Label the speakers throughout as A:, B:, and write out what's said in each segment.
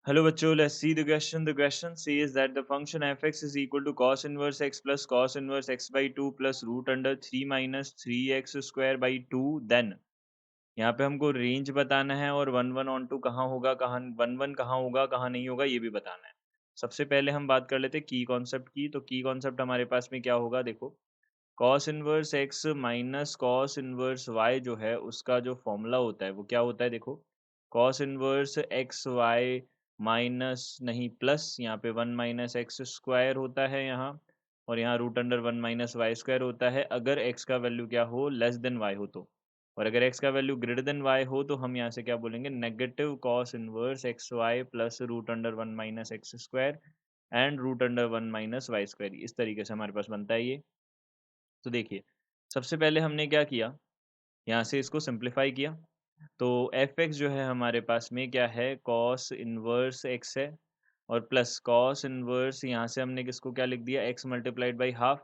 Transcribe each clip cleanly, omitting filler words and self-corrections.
A: Hello बच्चों, let's see the question. The question says that the function fx is equal to cos inverse x plus cos inverse x by 2 plus root under 3 minus 3x square by 2 then यहाँ पे हमको range बताना है और one one on to कहाँ होगा, कहाँ one one कहाँ होगा, कहाँ नहीं होगा, ये भी बताना है। सबसे पहले हम बात कर लेते हैं की कॉन्सेप्ट की। तो की कॉन्सेप्ट हमारे पास में क्या होगा, देखो cos inverse x minus cos inverse y जो है उसका जो फॉर्मूला होता है वो क्या होता है, देखो cos inverse x y minus नहीं प्लस यहाँ पे वन माइनस एक्स स्क्वायर होता है यहाँ, और यहाँ root under one minus y square होता है अगर x का वैल्यू क्या हो लेस देन y हो तो। और अगर x का वैल्यू ग्रेटर देन y हो तो हम यहाँ से क्या बोलेंगे, negative cos inverse x y plus root under one minus x square and root under one minus y square. इस तरीके से हमारे पास बनता है ये। तो देखिए, सबसे पहले हमने क्या किया, यहाँ से इसको सिंप्लीफाई किया। तो एफ एक्स जो है हमारे पास में क्या है, कॉस इनवर्स एक्स है, और प्लस कॉस इनवर्स यहाँ से हमने किसको क्या लिख दिया, x multiplied by half,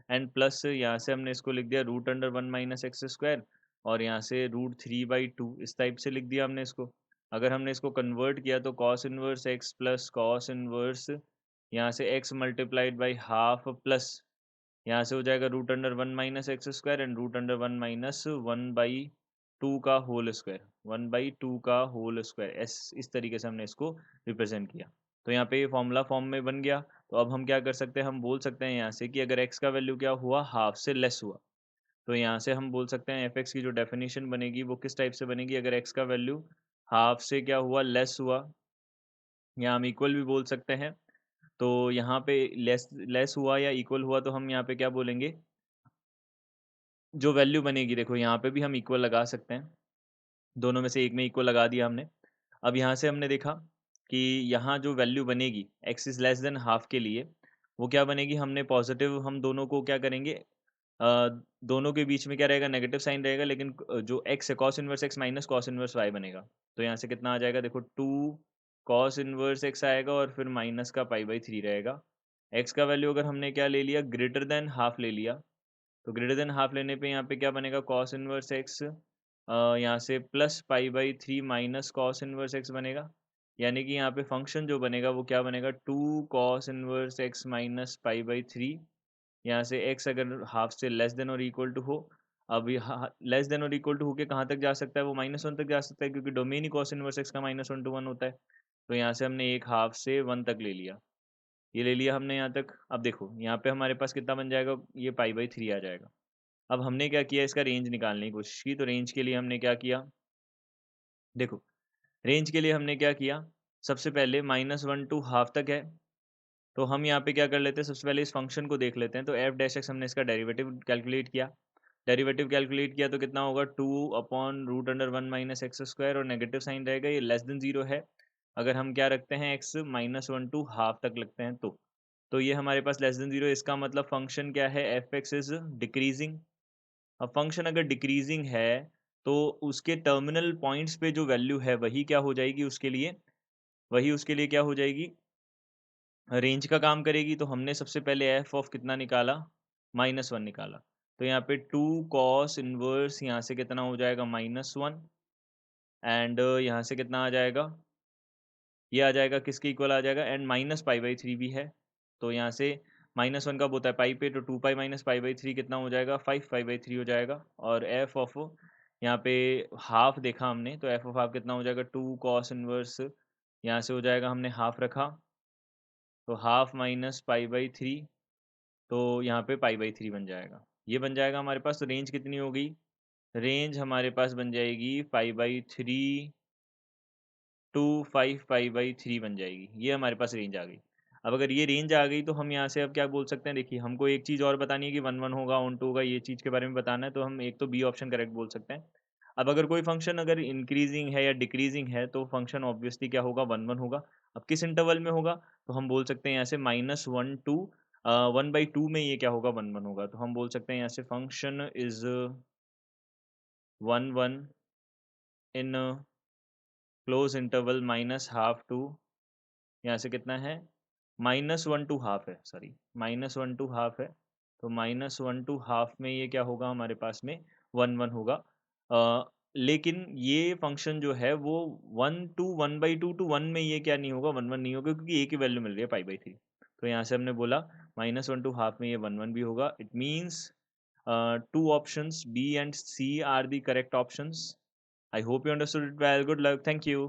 A: and plus यहाँ से हमने इसको लिख दिया root under one minus x square, और यहाँ से रूट थ्री बाई टू, इस टाइप से लिख दिया हमने इसको। अगर हमने इसको कन्वर्ट किया तो cos inverse x plus cos inverse यहाँ से x multiplied by half plus यहाँ से हो जाएगा root under one minus x square and root under one minus one by two का whole square, one by two का होल स्क्वायर, एस इस तरीके से हमने इसको रिप्रेजेंट किया। तो यहाँ पे ये फॉर्मूला फॉर्म में बन गया। तो अब हम क्या कर सकते हैं, हम बोल सकते हैं यहाँ से कि अगर एक्स का वैल्यू क्या हुआ, हाफ से लेस हुआ, तो यहाँ से हम बोल सकते हैं एफ एक्स की जो डेफिनेशन बनेगी वो किस टाइप से बनेगी, अगर एक्स का वैल्यू हाफ से क्या हुआ, लेस हुआ, या हम इक्वल भी बोल सकते हैं। तो यहाँ पे लेस लेस हुआ या इक्वल हुआ तो हम यहाँ पे क्या बोलेंगे, जो वैल्यू बनेगी, देखो यहाँ पे भी हम इक्वल लगा सकते हैं, दोनों में से एक में इक्वल लगा दिया हमने। अब यहाँ से हमने देखा कि यहाँ जो वैल्यू बनेगी x is less than half के लिए, वो क्या बनेगी, हमने पॉजिटिव, हम दोनों को क्या करेंगे, दोनों के बीच में क्या रहेगा, नेगेटिव साइन रहेगा, लेकिन जो एक्स है cos inverse x minus cos inverse y बनेगा। तो यहाँ से कितना आ जाएगा, देखो टू कॉस इनवर्स एक्स आएगा और फिर माइनस का पाई बाई थ्री रहेगा। एक्स का वैल्यू अगर हमने क्या ले लिया, ग्रेटर देन हाफ ले लिया, तो ग्रेटर देन हाफ लेने पे यहाँ पे क्या बनेगा, कॉस इनवर्स एक्स यहाँ से plus pi by three minus cos inverse x बनेगा। यानी कि यहाँ पे फंक्शन जो बनेगा वो क्या बनेगा, two cos inverse x minus pi by three. यहाँ से एक्स अगर हाफ से लेस देन और इक्वल टू हो, अब लेस देन और इक्वल टू होके कहाँ तक जा सकता है, वो माइनस वन तक जा सकता है, क्योंकि डोमेन ही कॉस इनवर्स एक्स का माइनस वन टू वन होता है। तो यहाँ से हमने एक हाफ से वन तक ले लिया, ये ले लिया हमने यहाँ तक। अब देखो यहाँ पे हमारे पास कितना बन जाएगा, ये पाई बाई थ्री आ जाएगा। अब हमने क्या किया, इसका रेंज निकालने की कोशिश की। तो रेंज के लिए हमने क्या किया, देखो रेंज के लिए हमने क्या किया, सबसे पहले माइनस वन टू हाफ तक है, तो हम यहाँ पे क्या कर लेते हैं, सबसे पहले इस फंक्शन को देख लेते हैं। तो एफ डैश एक्स हमने इसका डेरिवेटिव कैलकुलेट किया। डेरिवेटिव कैलकुलेट किया तो कितना होगा, two upon root under one minus x square, और नेगेटिव साइन रहेगा, ये लेस देन जीरो है अगर हम क्या रखते हैं, x minus one to half तक लगते हैं तो ये हमारे पास लेस देन जीरो, इसका मतलब फंक्शन क्या है, एफ एक्स इज डिक्रीजिंग। अब फंक्शन अगर डिक्रीजिंग है तो उसके टर्मिनल पॉइंट्स पे जो वैल्यू है वही क्या हो जाएगी, उसके लिए वही उसके लिए क्या हो जाएगी, रेंज का काम करेगी। तो हमने सबसे पहले एफ ऑफ कितना निकाला, माइनस वन निकाला। तो यहाँ पे टू कॉस इनवर्स यहाँ से कितना हो जाएगा, माइनस वन, एंड यहाँ से कितना आ जाएगा, ये आ जाएगा किसके इक्वल आ जाएगा, and minus pi by three भी है। तो यहाँ से माइनस वन कब होता है, पाई पे, तो two pi minus pi by three कितना हो जाएगा, फाइव पाई बाई थ्री हो जाएगा। और एफ ऑफ यहाँ पे हाफ देखा हमने, तो एफ ऑफ हाफ कितना हो जाएगा, टू कॉस इनवर्स यहाँ से हो जाएगा, हमने हाफ रखा, तो half minus pi by three, तो यहाँ पे पाई बाई थ्री बन जाएगा, ये बन जाएगा हमारे पास। तो रेंज कितनी हो गई, रेंज हमारे पास बन जाएगी pi by three to five pi by three बन जाएगी, ये हमारे पास रेंज आ गई। अब अगर ये रेंज आ गई तो हम यहाँ से अब क्या बोल सकते हैं, देखिए हमको एक चीज़ और बतानी है कि वन वन होगा, ऑन टू होगा, ये चीज़ के बारे में बताना है, तो हम एक तो बी ऑप्शन करेक्ट बोल सकते हैं। अब अगर कोई फंक्शन अगर इंक्रीजिंग है या डिक्रीजिंग है तो फंक्शन ऑब्वियसली क्या होगा, वन वन होगा। अब किस इंटरवल में होगा, तो हम बोल सकते हैं यहाँ से minus one to one by to में ये क्या होगा, वन वन होगा। तो हम बोल सकते हैं यहाँ से function is one one in close interval minus half to, यहाँ से कितना है, माइनस वन टू हाफ है, sorry minus one to half है। तो माइनस वन टू हाफ में ये क्या होगा हमारे पास में, वन वन होगा। लेकिन ये फंक्शन जो है वो 1/2 टू 1 में ये क्या नहीं होगा, 1 1 नहीं होगा, क्योंकि एक ही वैल्यू मिल रही है π/3। तो यहाँ से हमने बोला -1 टू हाफ में ये 1 1 भी होगा। It means two options B and C are the correct options. I hope you understood it well. Good luck. Thank you.